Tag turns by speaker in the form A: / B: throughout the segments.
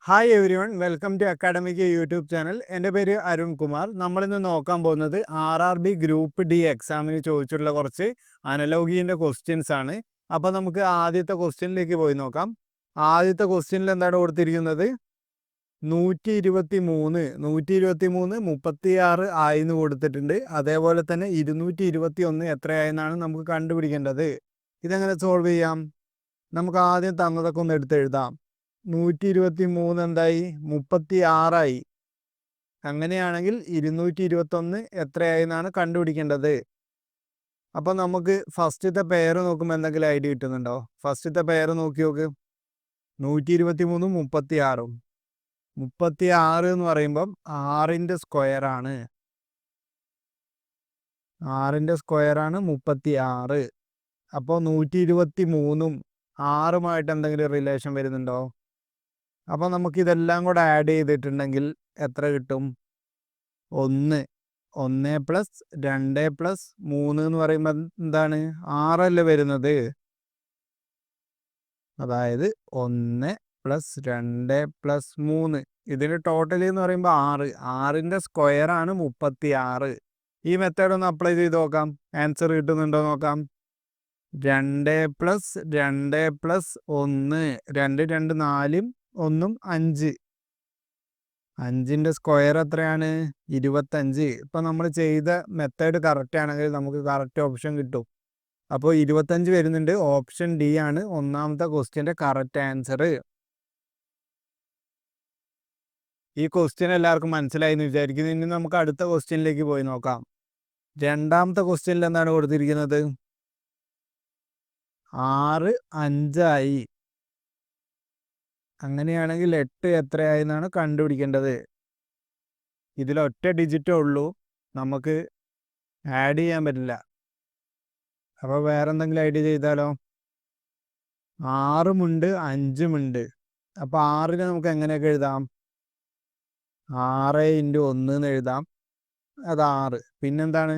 A: Hi every one, welcome two academic YouTube channel. എൻ്റെ പേര് അരുൺ കുമാർ. നമ്മളിന്ന് നോക്കാൻ പോകുന്നത് RRB ഗ്രൂപ്പ് ഡി എക്സാമിന് ചോദിച്ചിട്ടുള്ള കുറച്ച് അനലോഗിൻ്റെ ക്വസ്റ്റ്യൻസ് ആണ്. അപ്പോൾ നമുക്ക് ആദ്യത്തെ ക്വസ്റ്റ്യനിലേക്ക് പോയി നോക്കാം. ആദ്യത്തെ ക്വസ്റ്റ്യനിൽ എന്താണ് കൊടുത്തിരിക്കുന്നത്? 123 36 ആയിന്ന് കൊടുത്തിട്ടുണ്ട്. അതേപോലെ തന്നെ 221 എത്രയായെന്നാണ് നമുക്ക് കണ്ടുപിടിക്കേണ്ടത്. ഇതെങ്ങനെ സോൾവ് ചെയ്യാം? നമുക്ക് ആദ്യം തന്നതൊക്കെ ഒന്ന് എടുത്തെഴുതാം. 123 എന്തായി? 36ആയി. അങ്ങനെയാണെങ്കിൽ 221 എത്രയായി എന്നാണ് കണ്ടുപിടിക്കേണ്ടത്. അപ്പം നമുക്ക് ഫസ്റ്റത്തെ പേര് നോക്കുമ്പോൾ എന്തെങ്കിലും ഐഡിയ കിട്ടുന്നുണ്ടോ? ഫസ്റ്റത്തെ പേര് നോക്കി നോക്ക്. 123 36. 36 എന്ന് പറയുമ്പം 6ൻ്റെ സ്ക്വയറാണ്. 6ൻ്റെ സ്ക്വയറാണ് 36. അപ്പോൾ 123ഉം 6ഉമായിട്ട് എന്തെങ്കിലും റിലേഷൻ വരുന്നുണ്ടോ? അപ്പോൾ നമുക്കിതെല്ലാം കൂടെ ആഡ് ചെയ്തിട്ടുണ്ടെങ്കിൽ എത്ര കിട്ടും? 1 + 2 + 3 എന്ന് പറയുമ്പോൾ എന്താണ്? 6 അല്ലേ വരുന്നത്. അതായത് 1 + 2 + 3. ഇതിന് ടോട്ടൽ എന്ന് പറയുമ്പോൾ 6. 6ൻ്റെ സ്ക്വയറാണ് 36. ഈ മെത്തേഡ് ഒന്ന് അപ്ലൈ ചെയ്ത് നോക്കാം. ആൻസർ കിട്ടുന്നുണ്ടോ നോക്കാം. 2 + 2 + 1. 2 2 4, 1 5. 5ൻ്റെ സ്ക്വയർ എത്രയാണ്? 25. ഇപ്പം നമ്മൾ ചെയ്ത മെത്തേഡ് കറക്റ്റ് ആണെങ്കിൽ നമുക്ക് കറക്റ്റ് ഓപ്ഷൻ കിട്ടും. അപ്പോൾ 25 വരുന്നുണ്ട്. ഓപ്ഷൻ ഡി ആണ് ഒന്നാമത്തെ ക്വസ്റ്റ്യൻ്റെ കറക്റ്റ് ആൻസർ. ഈ ക്വസ്റ്റ്യൻ എല്ലാവർക്കും മനസ്സിലായി എന്ന് വിചാരിക്കുന്നു. ഇനി നമുക്ക് അടുത്ത ക്വസ്റ്റ്യനിലേക്ക് പോയി നോക്കാം. രണ്ടാമത്തെ ക്വസ്റ്റ്യനിൽ എന്താണ് കൊടുത്തിരിക്കുന്നത്? 6 5ആയി. അങ്ങനെയാണെങ്കിൽ 8 എത്രയായി എന്നാണ് കണ്ടുപിടിക്കേണ്ടത്. ഇതിലൊറ്റ ഡിജിറ്റേ ഉള്ളൂ, നമുക്ക് ആഡ് ചെയ്യാൻ പറ്റില്ല. അപ്പോൾ വേറെ എന്തെങ്കിലും ഐഡിയ ചെയ്താലോ? 6ഉമുണ്ട് 5ഉമുണ്ട്. അപ്പോൾ 6നെ നമുക്ക് എങ്ങനെയൊക്കെ എഴുതാം? 6 × 1 എന്ന് എഴുതാം. അത് 6. പിന്നെന്താണ്?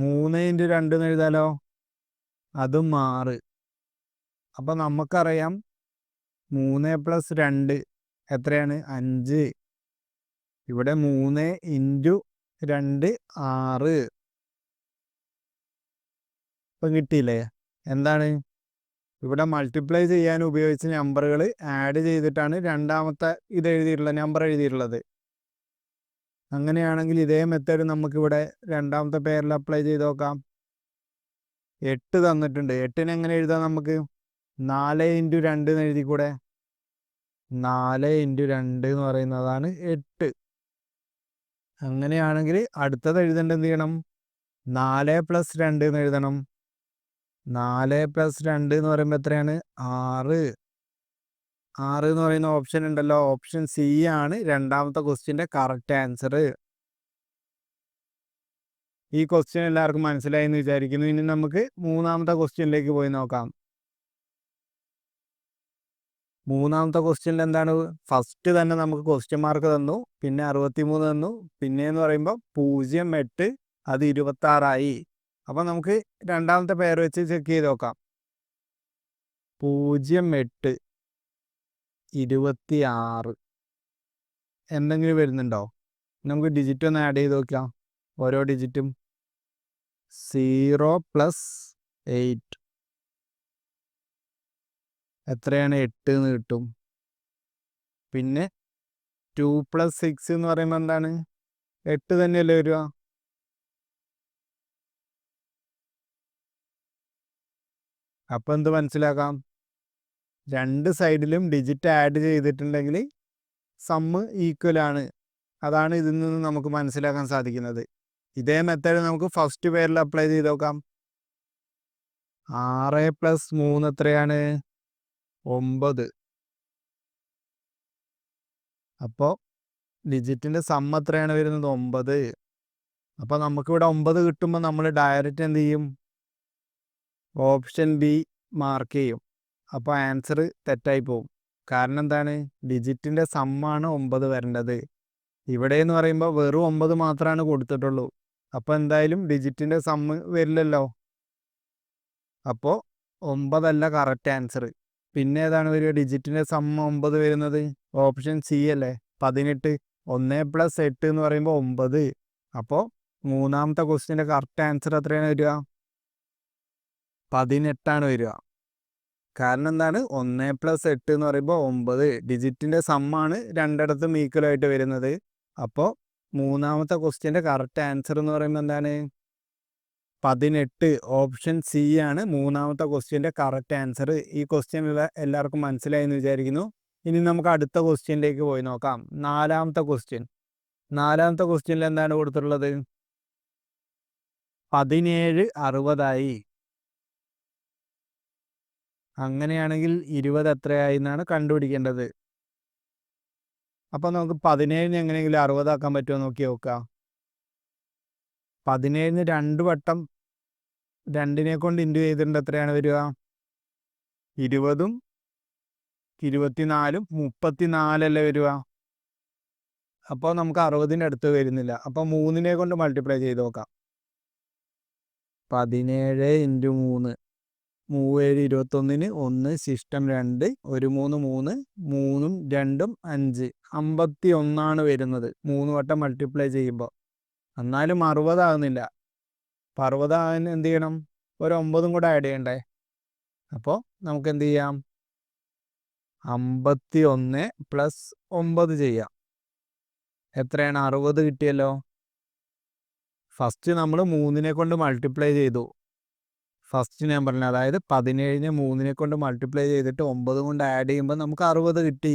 A: 3 × 2 എന്ന് എഴുതാലോ? അതും 6. അപ്പോൾ നമുക്കറിയാം 3 + 2 എത്രയാണ്? 5. ഇവിടെ 3 × 2 6. ഇപ്പം കിട്ടിയില്ലേ? എന്താണ്? ഇവിടെ മൾട്ടിപ്ലൈ ചെയ്യാൻ ഉപയോഗിച്ച നമ്പറുകൾ ആഡ് ചെയ്തിട്ടാണ് രണ്ടാമത്തെ നമ്പർ എഴുതിയിട്ടുള്ളത്. അങ്ങനെയാണെങ്കിൽ ഇതേ മെത്തേഡ് നമുക്കിവിടെ രണ്ടാമത്തെ പേരിൽ അപ്ലൈ ചെയ്ത് നോക്കാം. 8 തന്നിട്ടുണ്ട്. 8നെ എങ്ങനെ എഴുതാം നമുക്ക്? 4 × 2 എന്ന് എഴുതിക്കൂടെ? 4 × 2 എന്ന് പറയുന്നതാണ് 8. അങ്ങനെയാണെങ്കിൽ അടുത്തത് എഴുതേണ്ടത് എന്ത് ചെയ്യണം? 4 + 2 എന്ന് എഴുതണം. 4 + 2 എന്ന് പറയുമ്പോൾ എത്രയാണ്? 6. 6 എന്ന് പറയുന്ന ഓപ്ഷൻ ഉണ്ടല്ലോ. ഓപ്ഷൻ സി ആണ് രണ്ടാമത്തെ ക്വസ്റ്റ്യൻ്റെ കറക്റ്റ് ആൻസർ. ഈ ക്വസ്റ്റ്യൻ എല്ലാവർക്കും മനസ്സിലായി എന്ന് വിചാരിക്കുന്നു. ഇനി നമുക്ക് മൂന്നാമത്തെ ക്വസ്റ്റ്യനിലേക്ക് പോയി നോക്കാം. മൂന്നാമത്തെ ക്വസ്റ്റ്യനിൽ എന്താണ്? ഫസ്റ്റ് തന്നെ നമുക്ക് ക്വസ്റ്റ്യൻ മാർക്ക് തന്നു, പിന്നെ 63 തന്നു, പിന്നെയെന്ന് പറയുമ്പോൾ 08, അത് 26ആയി. അപ്പോൾ നമുക്ക് രണ്ടാമത്തെ പേര് വെച്ച് ചെക്ക് ചെയ്ത് നോക്കാം. 08 26 എന്തെങ്കിലും വരുന്നുണ്ടോ? നമുക്ക് ഡിജിറ്റ് ഒന്ന് ആഡ് ചെയ്ത് നോക്കാം. ഓരോ ഡിജിറ്റും 0 + 8 എത്രയാണ്? 8 എന്ന് കിട്ടും. പിന്നെ 2 + 6 എന്ന് പറയുമ്പോൾ എന്താണ്? 8 തന്നെയല്ലേ വരിക. അപ്പോൾ എന്ത് മനസ്സിലാക്കാം? രണ്ട് സൈഡിലും ഡിജിറ്റ് ആഡ് ചെയ്തിട്ടുണ്ടെങ്കിൽ സമ്മ് ഈക്വൽ ആണ്. അതാണ് ഇതിൽ നിന്ന് നമുക്ക് മനസ്സിലാക്കാൻ സാധിക്കുന്നത്. ഇതേ മെത്തേഡ് നമുക്ക് ഫസ്റ്റ് പേരിൽ അപ്ലൈ ചെയ്ത് നോക്കാം. 6 + 3 എത്രയാണ്? 9. അപ്പോൾ ഡിജിറ്റിൻ്റെ സമ്മ് എത്രയാണ് വരുന്നത്? 9. അപ്പോൾ നമുക്കിവിടെ 9 കിട്ടുമ്പോൾ നമ്മൾ ഡയറക്റ്റ് എന്ത് ചെയ്യും? ഓപ്ഷൻ ബി മാർക്ക് ചെയ്യും. അപ്പോൾ ആൻസർ തെറ്റായി പോകും. കാരണം എന്താണ്? ഡിജിറ്റിൻ്റെ സമ്മാണ് 9 വരേണ്ടത്. ഇവിടെ എന്ന് പറയുമ്പോൾ വെറും 9 മാത്രമാണ് കൊടുത്തിട്ടുള്ളൂ. അപ്പോൾ എന്തായാലും ഡിജിറ്റിൻ്റെ സമ്മ് വരില്ലല്ലോ. അപ്പോൾ 9 അല്ല കറക്റ്റ് ആൻസർ. പിന്നെ ഏതാണ് വരിക? ഡിജിറ്റിൻ്റെ സം 9 വരുന്നത് ഓപ്ഷൻ സി അല്ലേ, 18. 1+8 എന്ന് പറയുമ്പോൾ 9. അപ്പോൾ മൂന്നാമത്തെ ക്വസ്റ്റ്യൻ്റെ കറക്റ്റ് ആൻസർ എത്രയാണ് വരിക? 18 വരിക. കാരണം എന്താണ്? 1+8 എന്ന് പറയുമ്പോൾ 9. ഡിജിറ്റിൻ്റെ സമ്മാണ് രണ്ടിടത്തും ഈക്വലായിട്ട് വരുന്നത്. അപ്പോൾ മൂന്നാമത്തെ ക്വസ്റ്റ്യൻ്റെ കറക്റ്റ് ആൻസർ എന്ന് പറയുമ്പോൾ എന്താണ്? 18. ഓപ്ഷൻ സി ആണ് മൂന്നാമത്തെ ക്വസ്റ്റ്യൻ്റെ കറക്റ്റ് ആൻസർ. ഈ ക്വസ്റ്റ്യൻ എല്ലാവർക്കും മനസ്സിലായി എന്ന് വിചാരിക്കുന്നു. ഇനി നമുക്ക് അടുത്ത ക്വസ്റ്റ്യനിലേക്ക് പോയി നോക്കാം. നാലാമത്തെ ക്വസ്റ്റ്യനിൽ എന്താണ് കൊടുത്തിട്ടുള്ളത്? 17 60 അങ്ങനെയാണെങ്കിൽ 20 എത്രയായി എന്നാണ് കണ്ടുപിടിക്കേണ്ടത്. അപ്പോൾ നമുക്ക് 17 എങ്ങനെയെങ്കിലും 60 ആക്കാൻ പറ്റുമോ നോക്കി നോക്കാം. 17 2 വട്ടം 2നെ കൊണ്ട് ഇൻറ്റു ചെയ്തിട്ടുണ്ട്. എത്രയാണ് വരിക? 20ഉം 24ഉം 34 അല്ലേ വരിക. അപ്പോൾ നമുക്ക് 60ൻ്റെ അടുത്ത് വരുന്നില്ല. അപ്പോൾ 3നെ കൊണ്ട് മൾട്ടിപ്ലൈ ചെയ്ത് നോക്കാം. 17 × 3 3 7 21 1 ശിഷ്ടം 2 1 3 3 3ഉം 2ഉം 5 51 വരുന്നത് 3 വട്ടം മൾട്ടിപ്ലൈ ചെയ്യുമ്പോൾ. എന്നാലും 60 ആകുന്നില്ല. അപ്പോൾ 60 ആകാൻ എന്ത് ചെയ്യണം? ഒരു 9ഉം കൂടെ ആഡ് ചെയ്യണ്ടേ. അപ്പോൾ നമുക്ക് എന്ത് ചെയ്യാം? 51 + 9 ചെയ്യാം. എത്രയാണ്? 60 കിട്ടിയല്ലോ. ഫസ്റ്റ് നമ്മൾ 3നെ കൊണ്ട് മൾട്ടിപ്ലൈ ചെയ്തു ഫസ്റ്റ് നമ്പറിന്, അതായത് 17നെ 3നെ കൊണ്ട് മൾട്ടിപ്ലൈ ചെയ്തിട്ട് 9 കൊണ്ട് ആഡ് ചെയ്യുമ്പോൾ നമുക്ക് 60 കിട്ടി.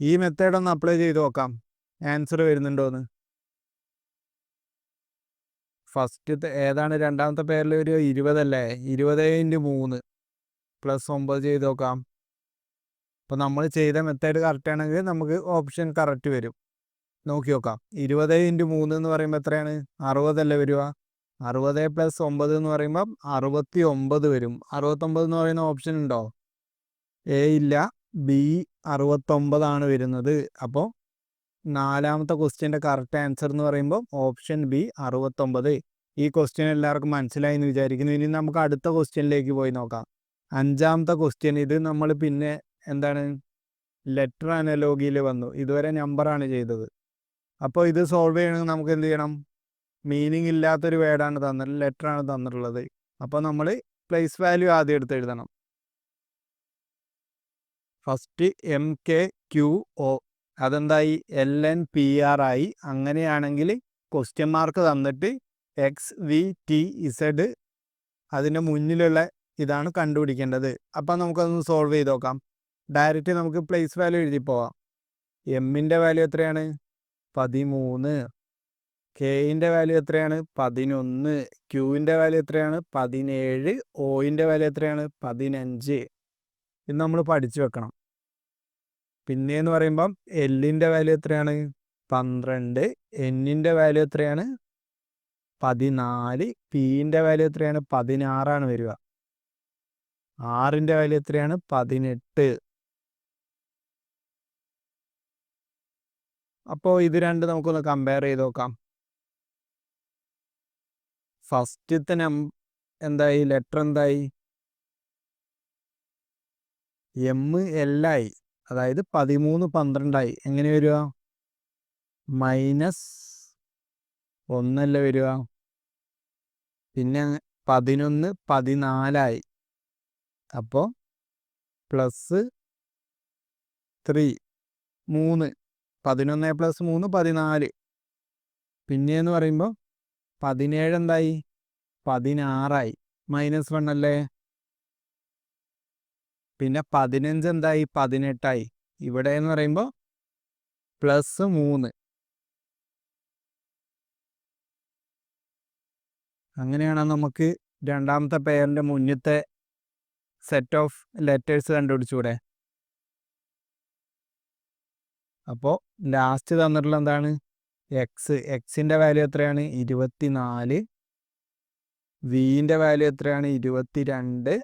A: ഈ മെത്തേഡ് ഒന്ന് അപ്ലൈ ചെയ്ത് നോക്കാം, ആൻസർ വരുന്നുണ്ടോയെന്ന്. ഫസ്റ്റത്തെ ഏതാണ്? രണ്ടാമത്തെ പേരിൽ ഒരു 20 അല്ലേ. 20 × 3 + 9 ചെയ്ത് നോക്കാം. അപ്പോൾ നമ്മൾ ചെയ്ത മെത്തേഡ് കറക്റ്റ് ആണെങ്കിൽ നമുക്ക് ഓപ്ഷൻ കറക്റ്റ് വരും. നോക്കി നോക്കാം. 20 × 3 എന്ന് പറയുമ്പോൾ എത്രയാണ്? 60 അല്ലേ വരിക. 60 + 9 എന്ന് പറയുമ്പോൾ 69 വരും. 69 എന്ന് പറയുന്ന ഓപ്ഷൻ ഉണ്ടോ? എ ഇല്ല, ബി 69 വരുന്നത്. അപ്പോൾ നാലാമത്തെ ക്വസ്റ്റ്യൻ്റെ കറക്റ്റ് ആൻസർ എന്ന് പറയുമ്പോൾ ഓപ്ഷൻ ബി 69. ഈ ക്വസ്റ്റ്യൻ എല്ലാവർക്കും മനസ്സിലായി എന്ന് വിചാരിക്കുന്നു. ഇനി നമുക്ക് അടുത്ത ക്വസ്റ്റ്യനിലേക്ക് പോയി നോക്കാം. അഞ്ചാമത്തെ ക്വസ്റ്റ്യൻ. ഇത് നമ്മൾ പിന്നെ എന്താണ്, ലെറ്റർ അനലോഗിയിൽ വന്നു. ഇതുവരെ നമ്പറാണ് ചെയ്തത്. അപ്പോൾ ഇത് സോൾവ് ചെയ്യണമെങ്കിൽ നമുക്ക് എന്ത് ചെയ്യണം? മീനിങ് ഇല്ലാത്തൊരു വേർഡാണ് തന്നിട്ടുള്ളത്, ലെറ്ററാണ് തന്നിട്ടുള്ളത്. അപ്പോൾ നമ്മൾ പ്ലേസ് വാല്യൂ ആദ്യം എടുത്ത് എഴുതണം. ഫസ്റ്റ് MKQO അതെന്തായി? LNPR ആയി. അങ്ങനെയാണെങ്കിൽ ക്വസ്റ്റ്യൻ മാർക്ക് തന്നിട്ട് XVTZ അതിൻ്റെ മുന്നിലുള്ള ഇതാണ് കണ്ടുപിടിക്കേണ്ടത്. അപ്പം നമുക്കതൊന്ന് സോൾവ് ചെയ്ത് നോക്കാം. ഡയറക്റ്റ് നമുക്ക് പ്ലേസ് വാല്യൂ എഴുതി പോവാം. എമ്മിൻ്റെ വാല്യൂ എത്രയാണ്? 13. കെയിൻ്റെ വാല്യൂ എത്രയാണ്? 11. ക്യൂവിൻ്റെ വാല്യൂ എത്രയാണ്? 17. ഒയിൻ്റെ വാല്യൂ എത്രയാണ്? 15. ഇത് നമ്മൾ പഠിച്ചു വെക്കണം. പിന്നെയെന്ന് പറയുമ്പം എല്ലിൻ്റെ വാല്യൂ എത്രയാണ്? 12. എന്നിൻ്റെ വാല്യൂ എത്രയാണ്? 14. പീൻ്റെ വാല്യൂ എത്രയാണ്? 16 വരിക. ആറിൻ്റെ വാല്യൂ എത്രയാണ്? 18. അപ്പോൾ ഇത് രണ്ട് നമുക്കൊന്ന് കമ്പയർ ചെയ്ത് നോക്കാം. ഫസ്റ്റത്തെ എന്തായി? ലെറ്റർ എന്തായി? ML അതായത് 13 12 എങ്ങനെ വരിക? -1 വരിക. പിന്നെ 11 14 അപ്പോൾ +3 3 11 + 3 14. പിന്നെയെന്ന് പറയുമ്പോൾ 17 എന്തായി? 16 -1 അല്ലേ. പിന്നെ 15 എന്തായി? 18. ഇവിടെ എന്ന് പറയുമ്പോൾ +3. അങ്ങനെയാണ് നമുക്ക് രണ്ടാമത്തെ പെയറിൻ്റെ മുന്നത്തെ സെറ്റ് ഓഫ് ലെറ്റേഴ്സ് കണ്ടുപിടിച്ചൂടെ. അപ്പോൾ ലാസ്റ്റ് തന്നിട്ടുള്ള എന്താണ്? എക്സിൻ്റെ വാല്യൂ എത്രയാണ്? 24. വിൻ്റെ വാല്യൂ എത്രയാണ്? 22.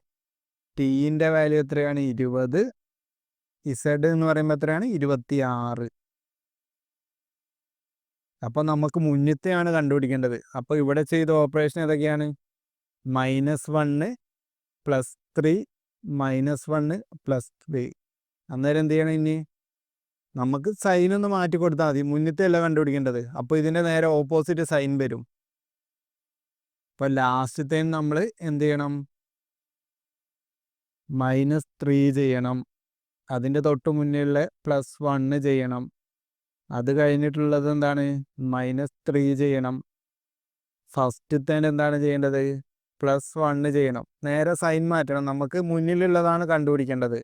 A: ടീൻ്റെ വാല്യൂ എത്രയാണ്? 20. ഇസഡ് എന്ന് പറയുമ്പോൾ എത്രയാണ്? 26. അപ്പോൾ നമുക്ക് മുന്നത്തെയാണ് കണ്ടുപിടിക്കേണ്ടത്. അപ്പോൾ ഇവിടെ ചെയ്ത ഓപ്പറേഷൻ ഏതൊക്കെയാണ്? -1 +3 -1 + 3. അന്നേരം എന്ത് ചെയ്യണം ഇനി? നമുക്ക് സൈൻ ഒന്ന് മാറ്റി കൊടുത്താൽ മതി. മുന്നത്തെ അല്ല കണ്ടുപിടിക്കേണ്ടത്. അപ്പോൾ ഇതിൻ്റെ നേരെ ഓപ്പോസിറ്റ് സൈൻ വരും. അപ്പോൾ ലാസ്റ്റത്തെ നമ്മൾ എന്ത് ചെയ്യണം? -3 ചെയ്യണം. അതിൻ്റെ തൊട്ട് മുന്നിലുള്ള +1 ചെയ്യണം. അത് കഴിഞ്ഞിട്ടുള്ളത് എന്താണ്? -3 ചെയ്യണം. ഫസ്റ്റത്തേന് എന്താണ് ചെയ്യേണ്ടത്? +1 ചെയ്യണം. നേരെ സൈൻ മാറ്റണം. നമുക്ക് മുന്നിലുള്ളതാണ് കണ്ടുപിടിക്കേണ്ടത്.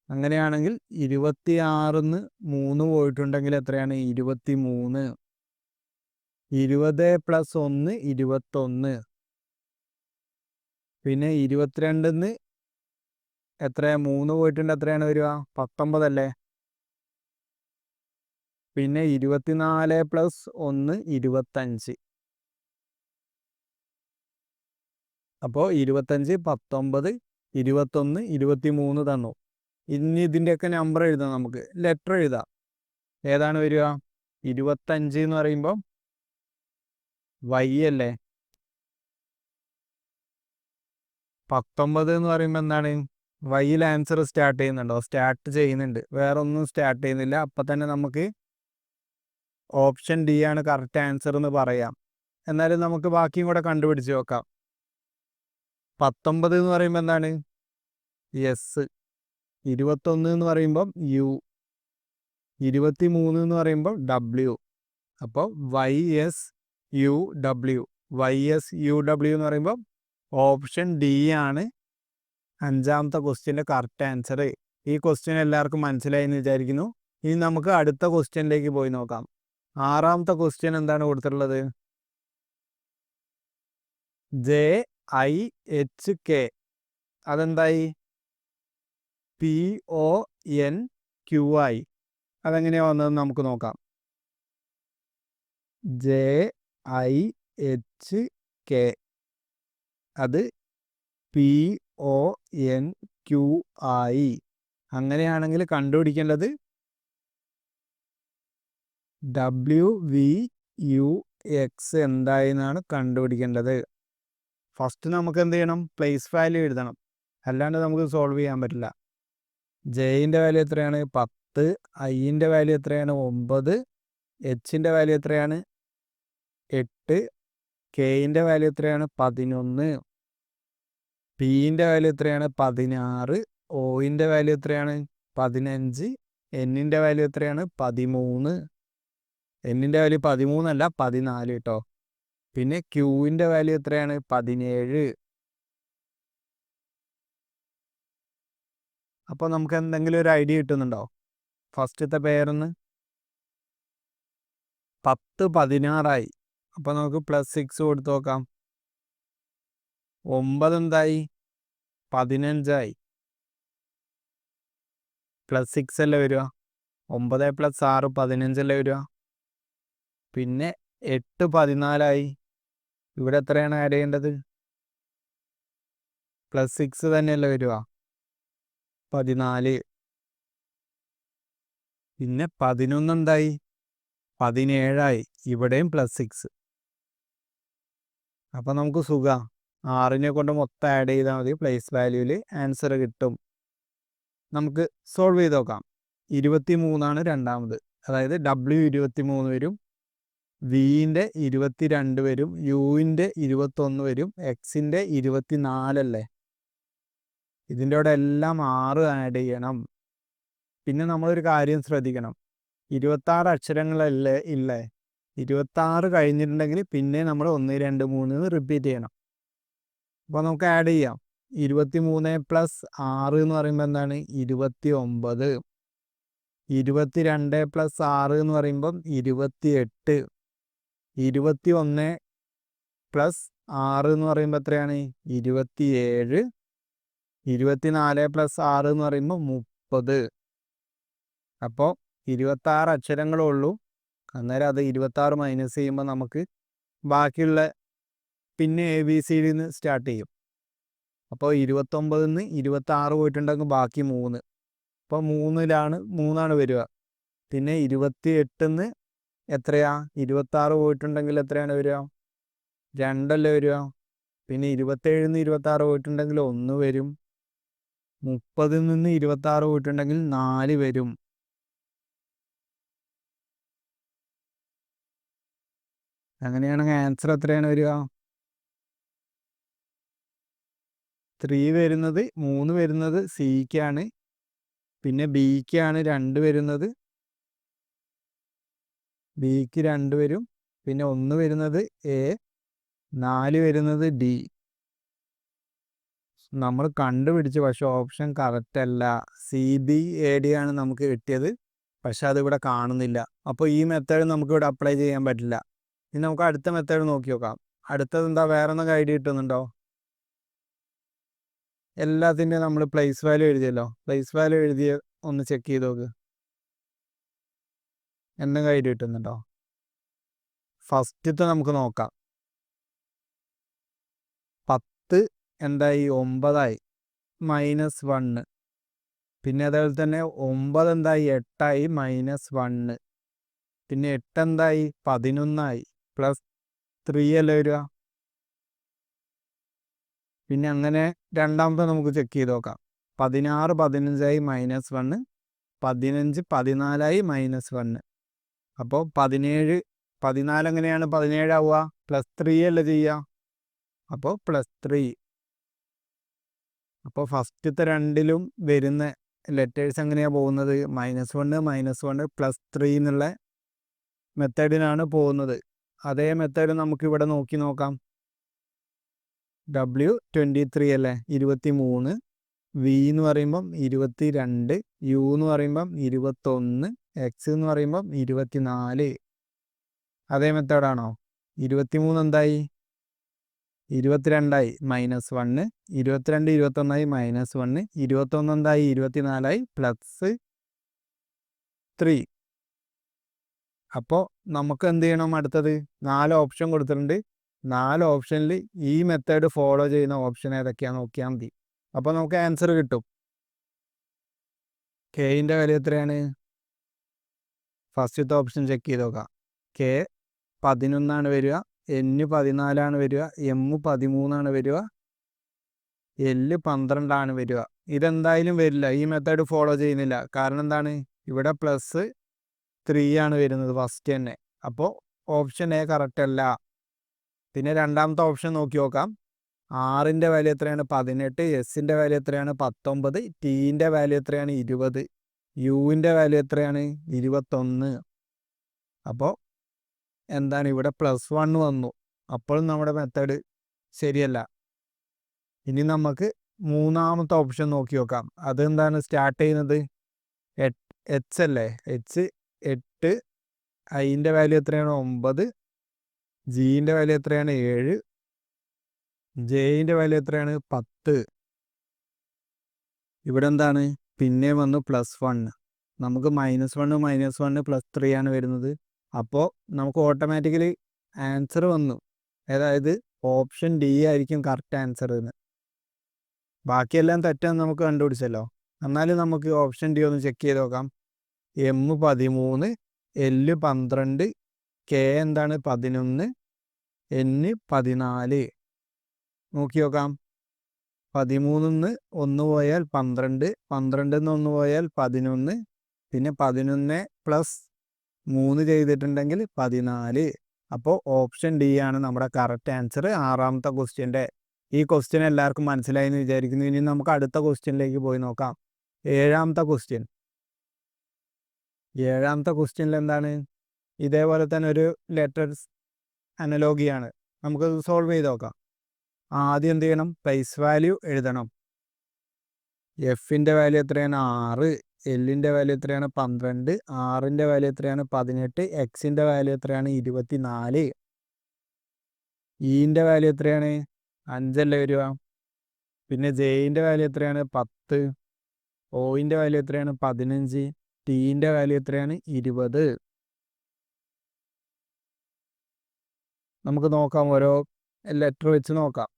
A: അങ്ങനെയാണെങ്കിൽ 26ന്ന് 3 പോയിട്ടുണ്ടെങ്കിൽ എത്രയാണ്? 23. 20 + 1 21. പിന്നെ 22ന്ന് എത്രയാ? 3 പോയിട്ടുണ്ട്, എത്രയാണ് വരിക? 19 അല്ലേ? പിന്നെ 24 + 1 25. അപ്പോൾ 25, 19, 21, 23 തന്നു. ഇനി ഇതിൻ്റെയൊക്കെ നമ്പർ എഴുതാം. നമുക്ക് ലെറ്റർ എഴുതാം. ഏതാണ് വരിക? 25 എന്ന് പറയുമ്പോൾ y അല്ലേ? 19 എന്ന് പറയുമ്പോൾ എന്താണ്? വൈയിൽ ആൻസർ സ്റ്റാർട്ട് ചെയ്യുന്നുണ്ടോ? സ്റ്റാർട്ട് ചെയ്യുന്നുണ്ട്. വേറെ ഒന്നും സ്റ്റാർട്ട് ചെയ്യുന്നില്ല. അപ്പം തന്നെ നമുക്ക് ഓപ്ഷൻ ഡി ആണ് കറക്റ്റ് ആൻസർ എന്ന് പറയാം. എന്നാലും നമുക്ക് ബാക്കിയും കൂടെ കണ്ടുപിടിച്ച് നോക്കാം. 19 എന്ന് പറയുമ്പോൾ എന്താണ്? എസ്. 21 എന്ന് പറയുമ്പം യു. 23 എന്ന് പറയുമ്പോൾ ഡബ്ല്യു. അപ്പോൾ YSUW. YSUW എന്ന് പറയുമ്പോൾ ഓപ്ഷൻ ഡി ആണ് 5ാമത്തെ ക്വസ്റ്റ്യൻ്റെ കറക്റ്റ് ആൻസർ. ഈ ക്വസ്റ്റ്യൻ എല്ലാവർക്കും മനസ്സിലായി എന്ന് വിചാരിക്കുന്നു. ഇനി നമുക്ക് അടുത്ത ക്വസ്റ്റ്യനിലേക്ക് പോയി നോക്കാം. 6ാമത്തെ ക്വസ്റ്റ്യൻ എന്താണ് കൊടുത്തിട്ടുള്ളത്? JIHK. അതെന്തായി? PONQI. അതെങ്ങനെയാണ് വന്നതെന്ന് നമുക്ക് നോക്കാം. JIHK അത് PONQI. അങ്ങനെയാണെങ്കിൽ കണ്ടുപിടിക്കേണ്ടത് WVUX എന്തായെന്നാണ് കണ്ടുപിടിക്കേണ്ടത്. ഫസ്റ്റ് നമുക്ക് എന്ത് ചെയ്യണം? പ്ലേസ് വാല്യൂ എഴുതണം. അല്ലാണ്ട് നമുക്ക് സോൾവ് ചെയ്യാൻ പറ്റില്ല. ജെയിൻ്റെ വാല്യൂ എത്രയാണ്? 10. ഐൻ്റെ വാല്യൂ എത്രയാണ്? 9. എച്ചിൻ്റെ വാല്യൂ എത്രയാണ്? 8. കെയിൻ്റെ വാല്യൂ എത്രയാണ്? 11. പിൻ്റെ വാല്യൂ എത്രയാണ്? 16. ഒയിൻ്റെ വാല്യൂ എത്രയാണ്? 15. എന്നിൻ്റെ വാല്യൂ എത്രയാണ്? 13. എന്നിൻ്റെ വാല്യൂ 13 അല്ല, 14 കേട്ടോ. പിന്നെ ക്യൂവിൻ്റെ വാല്യൂ എത്രയാണ്? 17. അപ്പോൾ നമുക്ക് എന്തെങ്കിലും ഒരു ഐഡിയ കിട്ടുന്നുണ്ടോ? ഫസ്റ്റത്തെ പേരൊന്ന് 10 16 അപ്പോൾ നമുക്ക് +6 കൊടുത്ത് നോക്കാം. 9 എന്തായി? 15 +6 അല്ലേ വരിക? 9 + 6 15 അല്ലേ വരിക? പിന്നെ 8 14 ഇവിടെ എത്രയാണ് ആഡ് ചെയ്യേണ്ടത്? +6 തന്നെയല്ലേ വരിക? 14. പിന്നെ 11 എന്തായി? 17 ഇവിടെയും +6. അപ്പം നമുക്ക് സുഖം. 6നെ കൊണ്ട് മൊത്തം ആഡ് ചെയ്താൽ മതി. പ്ലേസ് വാല്യൂവിൽ ആൻസർ കിട്ടും. നമുക്ക് സോൾവ് ചെയ്ത് നോക്കാം. 23 ആണ് രണ്ടാമത്. അതായത് W23 വരും, വിൻ്റെ 22 വരും, യുവിൻ്റെ 21 വരും, എക്സിൻ്റെ 24 അല്ലേ? ഇതിൻ്റെ കൂടെ എല്ലാം 6 ആഡ് ചെയ്യണം. പിന്നെ നമ്മളൊരു കാര്യം ശ്രദ്ധിക്കണം. 26 അക്ഷരങ്ങളല്ലേ ഇല്ലേ? 26 കഴിഞ്ഞിട്ടുണ്ടെങ്കിൽ പിന്നെ നമ്മൾ 1 2 3 റിപ്പീറ്റ് ചെയ്യണം. അപ്പോൾ നമുക്ക് ആഡ് ചെയ്യാം. 23 + 6 എന്ന് പറയുമ്പോൾ എന്താണ്? 29. 22 + 6 എന്ന് പറയുമ്പം 28. 21 + 6 എന്ന് പറയുമ്പോൾ എത്രയാണ്? 27. 24 + 6 എന്ന് പറയുമ്പോൾ 30. അപ്പോൾ 26 അക്ഷരങ്ങളേ ഉള്ളൂ. അന്നേരം അത് 26 മൈനസ് ചെയ്യുമ്പോൾ നമുക്ക് ബാക്കിയുള്ള പിന്നെ ABCD സ്റ്റാർട്ട് ചെയ്യും. അപ്പോൾ 29ന്ന് 26 പോയിട്ടുണ്ടെങ്കിൽ ബാക്കി 3. അപ്പോൾ 3ആണ് വരിക. പിന്നെ 28ന്ന് എത്രയാ? 26 പോയിട്ടുണ്ടെങ്കിൽ എത്രയാണ് വരിക? 2 അല്ലേ വരിക? പിന്നെ 27ന്ന് 26 പോയിട്ടുണ്ടെങ്കിൽ 1 വരും. 30 നിന്ന് 26 പോയിട്ടുണ്ടെങ്കിൽ 4 വരും. അങ്ങനെയാണെങ്കിൽ ആൻസർ എത്രയാണ് വരിക? 3 വരുന്നത് 3 വരുന്നത് സിക്കാണ്. പിന്നെ ബിക്കാണ് 2 വരുന്നത്. ബിക്ക് 2 വരും. പിന്നെ 1 വരുന്നത് എ, 4 വരുന്നത് ഡി. നമ്മൾ കണ്ടുപിടിച്ചു, പക്ഷെ ഓപ്ഷൻ കറക്റ്റ് അല്ല. സി ബി എ ഡി ആണ് നമുക്ക് കിട്ടിയത്, പക്ഷെ അതിവിടെ കാണുന്നില്ല. അപ്പോൾ ഈ മെത്തേഡ് നമുക്ക് ഇവിടെ അപ്ലൈ ചെയ്യാൻ പറ്റില്ല. ഇനി നമുക്ക് അടുത്ത മെത്തേഡ് നോക്കി നോക്കാം. അടുത്തത് എന്താ? വേറെ എന്തെങ്കിലും ഐഡിയ കിട്ടുന്നുണ്ടോ? എല്ലാത്തിൻ്റെയും നമ്മൾ പ്ലേസ് വാല്യൂ എഴുതിയല്ലോ. പ്ലേസ് വാല്യൂ എഴുതിയ ഒന്ന് ചെക്ക് ചെയ്ത് നോക്ക്. എന്തെങ്കിലും ഐഡിയ കിട്ടുന്നുണ്ടോ? ഫസ്റ്റത്തെ നമുക്ക് നോക്കാം. 10 എന്തായി? 9ആയി, -1. പിന്നെ അതേപോലെ തന്നെ 9 എന്തായി? 8ആയി, -1. പിന്നെ 8 എന്തായി? 11ആയി, +3 അല്ലേ വരിക. പിന്നെ അങ്ങനെ രണ്ടാമത്തെ നമുക്ക് ചെക്ക് ചെയ്ത് നോക്കാം. 16 15ആയി, -1. 15 14ആയി, -1. അപ്പോൾ 17 14 എങ്ങനെയാണ് 17 ആവുക? +3 അല്ലേ ചെയ്യുക. അപ്പോൾ +3. അപ്പോൾ ഫസ്റ്റത്തെ രണ്ടിലും വരുന്ന ലെറ്റേഴ്സ് എങ്ങനെയാണ് പോകുന്നത്? -1 -1 +3 എന്നുള്ള മെത്തേഡിനാണ് പോകുന്നത്. അതേ മെത്തേഡ് നമുക്ക് ഇവിടെ നോക്കി നോക്കാം. W23 അല്ലേ? 23. വി എന്ന് പറയുമ്പം 22. യു എന്ന് പറയുമ്പം 21. എക്സ് എന്ന് പറയുമ്പം 24. അതേ മെത്തേഡാണോ? 23 എന്തായി? 22ആയി, -1. 22 21ആയി, -1. 21 എന്തായി? 24ആയി, +3. അപ്പോൾ നമുക്ക് എന്ത് ചെയ്യണം? അടുത്തത് 4 ഓപ്ഷൻ കൊടുത്തിട്ടുണ്ട്. 4 ഓപ്ഷനിൽ ഈ മെത്തേഡ് ഫോളോ ചെയ്യുന്ന ഓപ്ഷൻ ഏതൊക്കെയാണെന്ന് നോക്കിയാൽ മതി. അപ്പോൾ നമുക്ക് ആൻസർ കിട്ടും. കെയിൻ്റെ വില എത്രയാണ്? ഫസ്റ്റത്തെ ഓപ്ഷൻ ചെക്ക് ചെയ്ത് നോക്കാം. കെ 11 വരിക, N 14 വരിക, M 13 വരിക, L 12 വരിക. ഇതെന്തായാലും വരില്ല, ഈ മെത്തേഡ് ഫോളോ ചെയ്യുന്നില്ല. കാരണം എന്താണ്? ഇവിടെ +3 ആണ് വരുന്നത് ഫസ്റ്റ് തന്നെ. അപ്പോൾ ഓപ്ഷൻ എ കറക്റ്റ് അല്ല. പിന്നെ രണ്ടാമത്തെ ഓപ്ഷൻ നോക്കി നോക്കാം. ആറിൻ്റെ വാല്യൂ എത്രയാണ്? 18. എസിൻ്റെ വാല്യൂ എത്രയാണ്? 19. ടീൻ്റെ വാല്യൂ എത്രയാണ്? 20. യുവിൻ്റെ വാല്യൂ എത്രയാണ്? 21. അപ്പോൾ എന്താണ്? ഇവിടെ +1 വന്നു. അപ്പോഴും നമ്മുടെ മെത്തേഡ് ശരിയല്ല. ഇനി നമുക്ക് മൂന്നാമത്തെ ഓപ്ഷൻ നോക്കി നോക്കാം. അതെന്താണ്? സ്റ്റാർട്ട് ചെയ്യുന്നത് എച്ച് അല്ലേ? എച്ച് 8. ഐൻ്റെ വാല്യൂ എത്രയാണ്? 9. ജിൻ്റെ വാല്യൂ എത്രയാണ്? 7. ജെയിൻ്റെ വാല്യൂ എത്രയാണ്? 10. ഇവിടെ എന്താണ്? പിന്നെ വന്നു +1. നമുക്ക് -1 -1 +3 ആണ് വരുന്നത്. അപ്പോൾ നമുക്ക് ഓട്ടോമാറ്റിക്കലി ആൻസർ വന്നു. അതായത് ഓപ്ഷൻ ഡി ആയിരിക്കും കറക്റ്റ് ആൻസർ എന്ന്. ബാക്കിയെല്ലാം തെറ്റാന്ന് നമുക്ക് കണ്ടുപിടിച്ചല്ലോ. എന്നാലും നമുക്ക് ഓപ്ഷൻ ഡി ഒന്ന് ചെക്ക് ചെയ്ത് നോക്കാം. M 13, L 12, K എന്താണ്? 11, N 14. നോക്കി നോക്കാം. 13 1 പോയാൽ 12, 12 1 പോയാൽ 11, പിന്നെ 11 +3 ചെയ്തിട്ടുണ്ടെങ്കിൽ 14. അപ്പോൾ ഓപ്ഷൻ ഡി ആണ് നമ്മുടെ കറക്റ്റ് ആൻസർ. ആറാമത്തെ ക്വസ്റ്റ്യൻ്റെ. ഈ ക്വസ്റ്റ്യൻ എല്ലാവർക്കും മനസ്സിലായി എന്ന് വിചാരിക്കുന്നു. ഇനി നമുക്ക് അടുത്ത ക്വസ്റ്റ്യനിലേക്ക് പോയി നോക്കാം. ഏഴാമത്തെ ക്വസ്റ്റ്യൻ. ഏഴാമത്തെ ക്വസ്റ്റ്യനിൽ എന്താണ്? ഇതേപോലെ തന്നെ ഒരു ലെറ്റേഴ്സ് അനലോഗിയാണ്. നമുക്കത് സോൾവ് ചെയ്ത് നോക്കാം. ആദ്യം എന്ത് ചെയ്യണം? പ്ലേസ് വാല്യൂ എഴുതണം. എഫിൻ്റെ വാല്യൂ എത്രയാണ്? 6. എല്ലിൻ്റെ വാല്യൂ എത്രയാണ്? 12. ആറിൻ്റെ വാല്യൂ എത്രയാണ്? 18. എക്സിൻ്റെ വാല്യൂ എത്രയാണ്? 24. ഇൻ്റെ വാല്യൂ എത്രയാണ്? 5 അല്ലേ വരിക. പിന്നെ ജെയിൻ്റെ വാല്യൂ എത്രയാണ്? 10. ഒയിൻ്റെ വാല്യൂ എത്രയാണ്? 15. ടീൻ്റെ വാല്യൂ എത്രയാണ്? 20. നമുക്ക് നോക്കാം, ഓരോ ലെറ്റർ വെച്ച് നോക്കാം.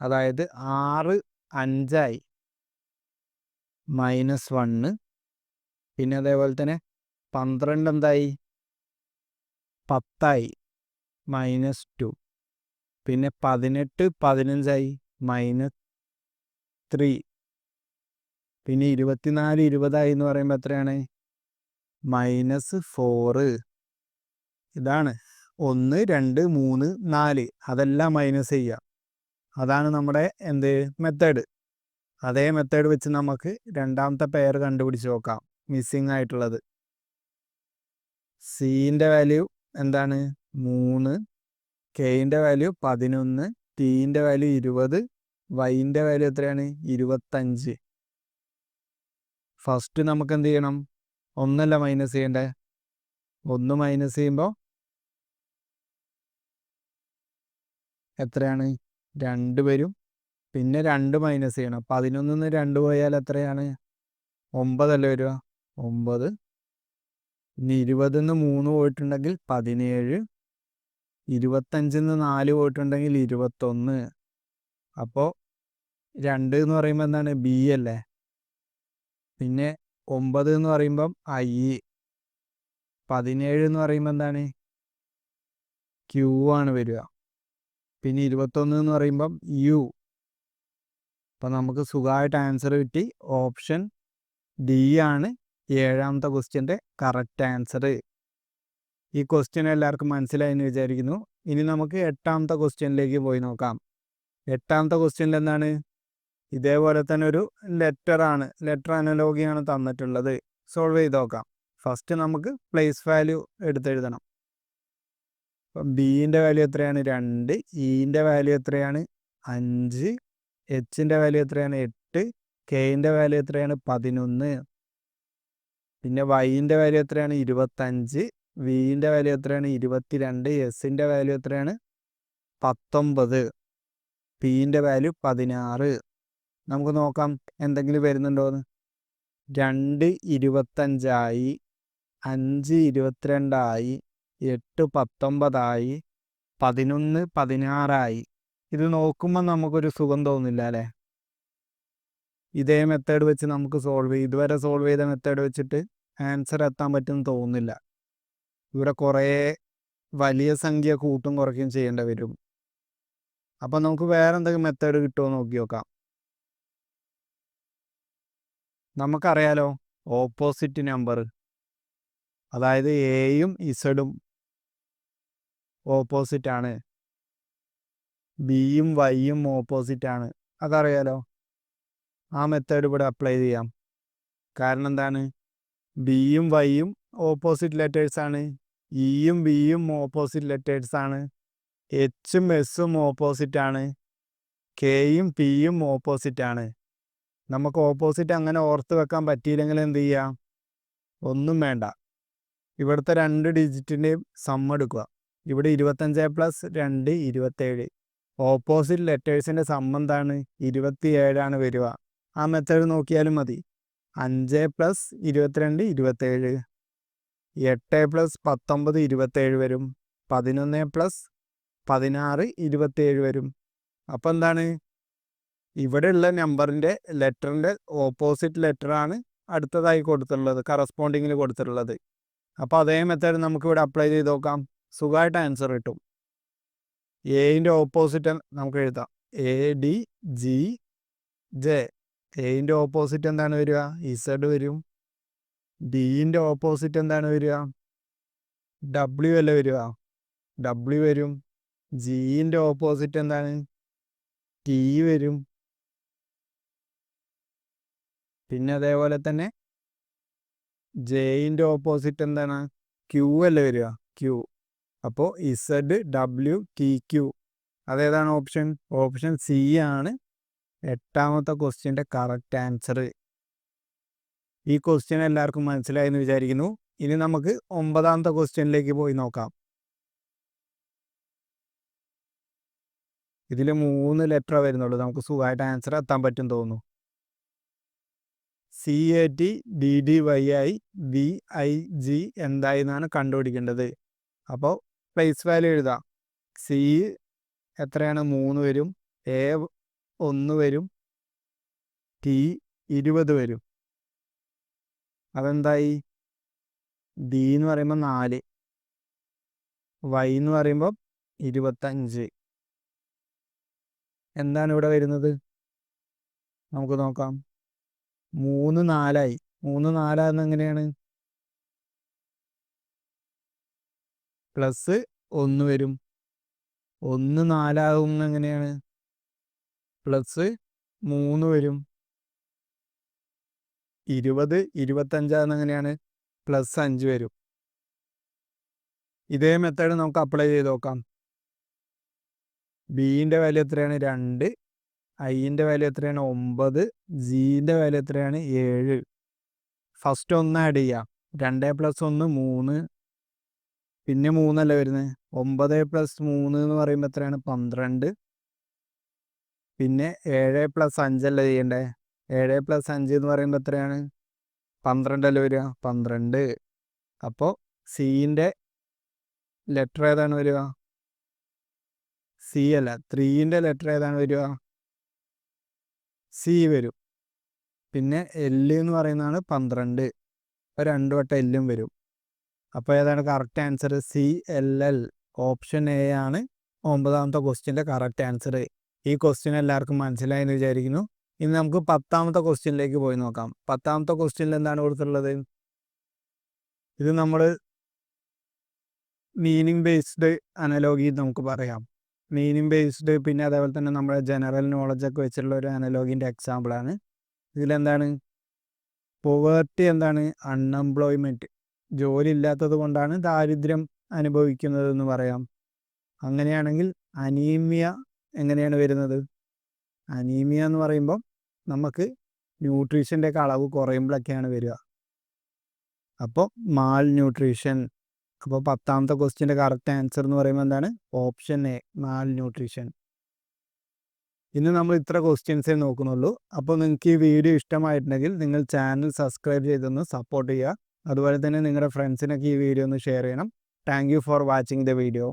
A: അതായത് 6 5ആയി, -1. പിന്നെ അതേപോലെ തന്നെ 12 എന്തായി? 10ആയി, -2. പിന്നെ 18 15ആയി, -3. പിന്നെ 24 20 എന്ന് പറയുമ്പോൾ എത്രയാണ്? -4. ഇതാണ് 1 2 3 4 അതെല്ലാം മൈനസ് ചെയ്യുക. അതാണ് നമ്മുടെ മെത്തേഡ്. അതേ മെത്തേഡ് വെച്ച് നമുക്ക് രണ്ടാമത്തെ പെയർ കണ്ടുപിടിച്ച് നോക്കാം. മിസ്സിംഗ് ആയിട്ടുള്ളത് സിൻ്റെ വാല്യൂ എന്താണ്? 3, കെയിൻ്റെ വാല്യൂ 11, ടീൻ്റെ വാല്യൂ 20, വൈൻ്റെ വാല്യൂ എത്രയാണ്? 25. ഫസ്റ്റ് നമുക്ക് എന്ത് ചെയ്യണം? ഒന്നല്ല മൈനസ് ചെയ്യണ്ടേ? 1 മൈനസ് ചെയ്യുമ്പോൾ എത്രയാണ്? 2 വരും. പിന്നെ 2 മൈനസ് ചെയ്യണം. 11 2 പോയാൽ എത്രയാണ്? 9 അല്ലേ വരിക? 9. ഇനി 20 3 പോയിട്ടുണ്ടെങ്കിൽ 17. 25 4 പോയിട്ടുണ്ടെങ്കിൽ 21. അപ്പോൾ 2 എന്ന് പറയുമ്പോൾ എന്താണ്? ബി അല്ലേ? പിന്നെ 9 എന്ന് പറയുമ്പം ഐ. 17 എന്ന് പറയുമ്പോൾ എന്താണ്? ക്യൂ ആണ് വരിക. പിന്നെ 21 എന്ന് പറയുമ്പം യു. അപ്പം നമുക്ക് സുഖമായിട്ട് ആൻസർ കിട്ടി. ഓപ്ഷൻ ഡി ആണ് 7ാമത്തെ ക്വസ്റ്റ്യൻ്റെ കറക്റ്റ് ആൻസർ. ഈ ക്വസ്റ്റ്യൻ എല്ലാവർക്കും മനസ്സിലായെന്ന് വിചാരിക്കുന്നു. ഇനി നമുക്ക് 8ാമത്തെ ക്വസ്റ്റ്യനിലേക്ക് പോയി നോക്കാം. 8ാമത്തെ ക്വസ്റ്റ്യനിൽ എന്താണ്? ഇതേപോലെ തന്നെ ഒരു ലെറ്റർ അനലോഗിയാണ് തന്നിട്ടുള്ളത്. സോൾവ് ചെയ്ത് നോക്കാം. ഫസ്റ്റ് നമുക്ക് പ്ലേസ് വാല്യൂ എടുത്തെഴുതണം. അപ്പം ബിൻ്റെ വാല്യൂ എത്രയാണ്? 2. ഇൻ്റെ വാല്യൂ എത്രയാണ്? 5. എച്ചിൻ്റെ വാല്യൂ എത്രയാണ്? 8. കെയിൻ്റെ വാല്യൂ എത്രയാണ്? 11. പിന്നെ വൈൻ്റെ വാല്യൂ എത്രയാണ്? 25. വിൻ്റെ വാല്യൂ എത്രയാണ്? 22. എസിൻ്റെ വാല്യൂ എത്രയാണ്? 19. പിൻ്റെ വാല്യൂ 16. നമുക്ക് നോക്കാം എന്തെങ്കിലും വരുന്നുണ്ടോയെന്ന്. 2 25 5 22 8 19 11 16. ഇത് നോക്കുമ്പോൾ നമുക്കൊരു സുഖം തോന്നില്ല അല്ലേ? ഇതേ മെത്തേഡ് വെച്ച് നമുക്ക് ഇതുവരെ സോൾവ് ചെയ്ത മെത്തേഡ് വെച്ചിട്ട് ആൻസർ എത്താൻ പറ്റുമെന്ന് തോന്നുന്നില്ല. ഇവിടെ കുറേ വലിയ സംഖ്യ കൂട്ടും കുറയ്ക്കും ചെയ്യേണ്ടി വരും. അപ്പം നമുക്ക് വേറെ എന്തെങ്കിലും മെത്തേഡ് കിട്ടുമോ നോക്കി നോക്കാം. നമുക്കറിയാലോ ഓപ്പോസിറ്റ് നമ്പർ, അതായത് എയും ഇസഡും ഓപ്പോസിറ്റാണ്, ബിയും വൈയും ഓപ്പോസിറ്റാണ്. അതറിയാലോ. ആ മെത്തേഡ് ഇവിടെ അപ്ലൈ ചെയ്യാം. കാരണം എന്താണ്? ബിയും വൈയും ഓപ്പോസിറ്റ് ലെറ്റേഴ്സാണ്, ഇയും ബിയും ഓപ്പോസിറ്റ് ലെറ്റേഴ്സാണ്, എച്ചും എസും ഓപ്പോസിറ്റാണ്, കെയും പിയും ഓപ്പോസിറ്റാണ്. നമുക്ക് ഓപ്പോസിറ്റ് അങ്ങനെ ഓർത്ത് വെക്കാൻ പറ്റിയില്ലെങ്കിൽ എന്ത് ചെയ്യാം? ഒന്നും വേണ്ട, ഇവിടുത്തെ 2 ഡിജിറ്റിൻ്റെയും സം എടുക്കുക. ഇവിടെ 25 + 2 27. ഓപ്പോസിറ്റ് ലെറ്റേഴ്സിൻ്റെ സം എന്താണ്? 27 വരിക. ആ മെത്തേഡ് നോക്കിയാലും മതി. 5 + 22 27. 8 + 19 27 വരും. 11 + 16 27 വരും. അപ്പോൾ എന്താണ്? ഇവിടെയുള്ള നമ്പറിൻ്റെ ലെറ്ററിൻ്റെ ഓപ്പോസിറ്റ് ലെറ്ററാണ് അടുത്തതായി കൊടുത്തിട്ടുള്ളത്, കറസ്പോണ്ടിങ്ങിൽ കൊടുത്തിട്ടുള്ളത്. അപ്പോൾ അതേ മെത്തേഡ് നമുക്കിവിടെ അപ്ലൈ ചെയ്ത് നോക്കാം. സുഖമായിട്ട് ആൻസർ കിട്ടും. എയിൻ്റെ ഓപ്പോസിറ്റ് നമുക്ക് എഴുതാം. ADGJ. എയിൻ്റെ ഓപ്പോസിറ്റ് എന്താണ് വരിക? ഇസഡ് വരും. ഡിൻ്റെ ഓപ്പോസിറ്റ് എന്താണ് വരിക? ഡബ്ല്യു അല്ലേ വരിക? ഡബ്ല്യു വരും. ജിൻ്റെ ഓപ്പോസിറ്റ് എന്താണ്? ടി വരും. പിന്നെ അതേപോലെ തന്നെ ജെയിൻ്റെ ഓപ്പോസിറ്റ് എന്താണ്? ക്യൂ അല്ലേ വരിക? ക്യൂ. അപ്പോൾ ഇസഡ് ഡബ്ല്യു ടി ക്യൂ. അതേതാണ് ഓപ്ഷൻ? ഓപ്ഷൻ സി ആണ് 8ാമത്തെ ക്വസ്റ്റ്യൻ്റെ കറക്റ്റ് ആൻസർ. ഈ ക്വസ്റ്റ്യൻ എല്ലാവർക്കും മനസ്സിലായെന്ന് വിചാരിക്കുന്നു. ഇനി നമുക്ക് 9ാമത്തെ ക്വസ്റ്റ്യനിലേക്ക് പോയി നോക്കാം. ഇതിൽ 3 ലെറ്റർ വരുന്നുള്ളൂ. നമുക്ക് സുഖമായിട്ട് ആൻസർ എത്താൻ പറ്റും തോന്നുന്നു. CAT DDYI BIG എന്തായി എന്നാണ് കണ്ടുപിടിക്കേണ്ടത്. അപ്പോൾ പ്ലേസ് വാല്യൂ എഴുതാം. സി എത്രയാണ്? 3 വരും. എ 1 വരും. ടി 20 വരും. അതെന്തായി? ഡി എന്ന് പറയുമ്പോൾ 4, വൈ എന്ന് പറയുമ്പോൾ 25. എന്താണ് ഇവിടെ വരുന്നത്? നമുക്ക് നോക്കാം. 3 4 3 4 എങ്ങനെയാണ്? പ്ലസ് 1 വരും. 1 4 ആകുന്ന എങ്ങനെയാണ്? പ്ലസ് 3 വരും. 20 25 എങ്ങനെയാണ്? പ്ലസ് 5 വരും. ഇതേ മെത്തേഡ് നമുക്ക് അപ്ലൈ ചെയ്ത് നോക്കാം. ബിൻ്റെ വാല്യൂ എത്രയാണ്? 2. ഐൻ്റെ വാല്യൂ എത്രയാണ്? 9. ജീൻ്റെ വാല്യൂ എത്രയാണ്? 7. ഫസ്റ്റ് 1 ആഡ് ചെയ്യാം. 2 + 1 3. പിന്നെ 3 അല്ലേ വരുന്നത്. 9 + 3 എന്ന് പറയുമ്പോൾ എത്രയാണ്? 12. പിന്നെ 7 + 5 അല്ലേ ചെയ്യണ്ടേ. 7 + 5 എന്ന് പറയുമ്പോൾ എത്രയാണ്? 12 അല്ലേ വരിക. 12. അപ്പോൾ സീൻ്റെ ലെറ്റർ ഏതാണ് വരിക? സി അല്ല. 3ൻ്റെ ലെറ്റർ ഏതാണ് വരിക? സി വരും. പിന്നെ എൽ എന്ന് പറയുന്നതാണ് 12. അപ്പോൾ 2 വട്ടം എല്ലും വരും. അപ്പോൾ ഏതാണ് correct answer? CLL. Option A ആണ് 9ാമത്തെ ക്വസ്റ്റ്യൻ്റെ കറക്റ്റ് ആൻസർ. ഈ ക്വസ്റ്റ്യൻ എല്ലാവർക്കും മനസ്സിലായി എന്ന് വിചാരിക്കുന്നു. ഇനി നമുക്ക് 10ാമത്തെ ക്വസ്റ്റ്യനിലേക്ക് പോയി നോക്കാം. 10ാമത്തെ ക്വസ്റ്റ്യനിൽ എന്താണ് കൊടുത്തിട്ടുള്ളത്? ഇത് നമ്മൾ മീനിങ് ബേസ്ഡ് അനലോഗി നമുക്ക് പറയാം. മീനിങ് ബേസ്ഡ് പിന്നെ അതേപോലെ തന്നെ നമ്മുടെ ജനറൽ നോളജൊക്കെ വെച്ചിട്ടുള്ള ഒരു അനലോഗിൻ്റെ എക്സാമ്പിളാണ്. ഇതിലെന്താണ്? പോവേർട്ടി എന്താണ്? അൺഎംപ്ലോയ്മെൻറ്റ്. ജോലി ഇല്ലാത്തത് കൊണ്ടാണ് ദാരിദ്ര്യം അനുഭവിക്കുന്നതെന്ന് പറയാം. അങ്ങനെയാണെങ്കിൽ അനീമിയ എങ്ങനെയാണ് വരുന്നത്? അനീമിയ എന്ന് പറയുമ്പോൾ നമുക്ക് ന്യൂട്രീഷൻ്റെ ഒക്കെ അളവ് കുറയുമ്പോഴൊക്കെയാണ് വരിക. അപ്പോൾ മാൽ ന്യൂട്രീഷൻ. അപ്പോൾ 10ാമത്തെ ക്വസ്റ്റ്യൻ്റെ കറക്റ്റ് ആൻസർ എന്ന് പറയുമ്പോൾ എന്താണ്? Option A, Mal nutrition. ഇന്ന് നമ്മൾ ഇത്ര ക്വസ്റ്റ്യൻസേ നോക്കുന്നുള്ളൂ. അപ്പോൾ നിങ്ങൾക്ക് ഈ വീഡിയോ ഇഷ്ടമായിട്ടുണ്ടെങ്കിൽ നിങ്ങൾ ചാനൽ സബ്സ്ക്രൈബ് ചെയ്തൊന്ന് സപ്പോർട്ട് ചെയ്യുക. അതുപോലെ തന്നെ നിങ്ങളുടെ ഫ്രണ്ട്സിനൊക്കെ ഈ വീഡിയോ ഒന്ന് ഷെയർ ചെയ്യണം. Thank you for watching the video.